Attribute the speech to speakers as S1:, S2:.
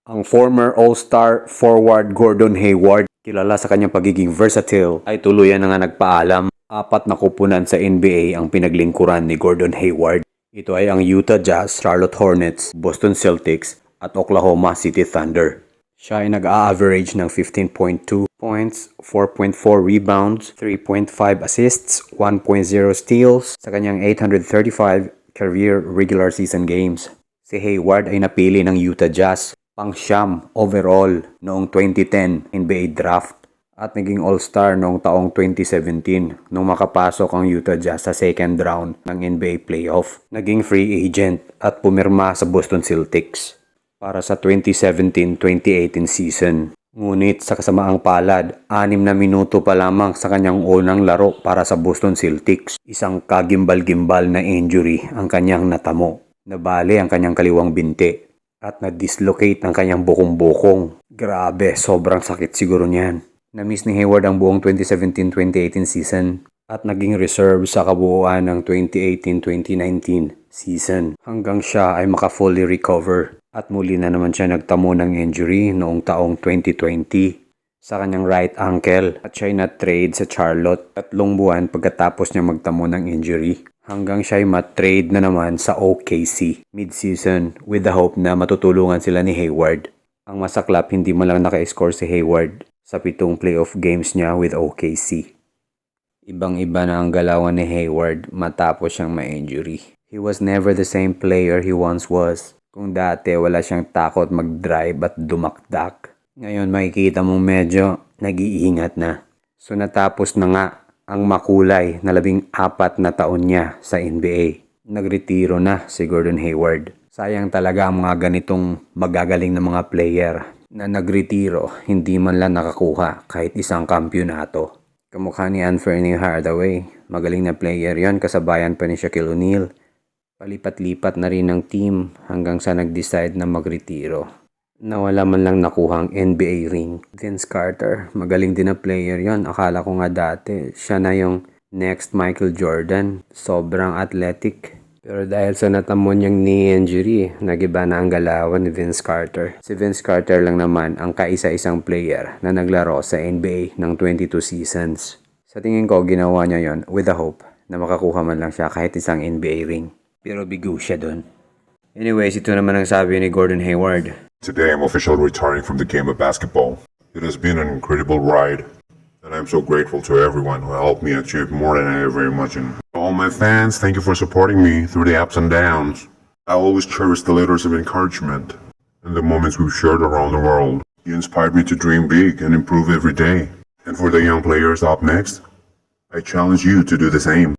S1: Ang former All-Star forward Gordon Hayward, kilala sa kanyang pagiging versatile, ay tuluyan na nga nagpaalam. 4 na kupunan sa NBA ang pinaglingkuran ni Gordon Hayward. Ito ay ang Utah Jazz, Charlotte Hornets, Boston Celtics at Oklahoma City Thunder. Siya ay nag-a-average ng 15.2 points, 4.4 rebounds, 3.5 assists, 1.0 steals sa kanyang 835 career regular season games. Si Hayward ay napili ng Utah Jazz pang-siyam overall noong 2010 NBA draft at naging All-Star noong taong 2017 nung makapasok ang Utah Jazz sa second round ng NBA playoff. Naging free agent at pumirma sa Boston Celtics para sa 2017-2018 season. Ngunit sa kasamaang palad, 6 na minuto pa lamang sa kanyang unang laro para sa Boston Celtics. Isang kagimbal-gimbal na injury ang kanyang natamo. Nabali ang kanyang kaliwang binti at na-dislocate ang kanyang bukong-bukong. Grabe, sobrang sakit siguro niyan. Na-miss ni Hayward ang buong 2017-2018 season at naging reserve sa kabuuan ng 2018-2019 season hanggang siya ay maka-fully recover at muli na naman siya nagtamo ng injury noong taong 2020 sa kanyang right ankle at siya ay na-trade sa Charlotte 3 buwan pagkatapos niya magtamo ng injury hanggang siya ay ma-trade na naman sa OKC mid-season with the hope na matutulungan sila ni Hayward. Ang masaklap, hindi man lang naka-score si Hayward sa 7 playoff games niya with OKC. Ibang-iba na ang galawan ni Hayward matapos siyang ma-injury. He was never the same player he once was. Kung dati wala siyang takot mag-drive at dumakdak, ngayon makikita mong medyo nag-iingat na. So natapos na nga ang makulay na 14 na taon niya sa NBA. Nagretiro na si Gordon Hayward. Sayang talaga ang mga ganitong magagaling na mga player na nagretiro, hindi man lang nakakuha kahit isang kampyonato. Kamukha ni Anthony Hardaway, magaling na player yon, kasabayan pa ni Shaquille O'Neal. Palipat-lipat na rin ng team hanggang sa nag-decide na magretiro. Nawala man lang nakuhang NBA ring. Vince Carter, magaling din na player yon. Akala ko nga dati siya na yung next Michael Jordan. Sobrang athletic. Pero dahil sa natamo niyang knee injury, nagiba na ang galawan ni Vince Carter. Si Vince Carter lang naman ang kaisa-isang player na naglaro sa NBA ng 22 seasons. Sa tingin ko, ginawa niya yon with the hope na makakuha man lang siya kahit isang NBA ring. Pero bigo siya dun. Anyways, ito naman ang sabi ni Gordon Hayward.
S2: Today I'm officially retiring from the game of basketball. It has been an incredible ride, and I'm so grateful to everyone who helped me achieve more than I ever imagined. To all my fans, thank you for supporting me through the ups and downs. I always cherish the letters of encouragement and the moments we've shared around the world. You inspired me to dream big and improve every day. And for the young players up next, I challenge you to do the same.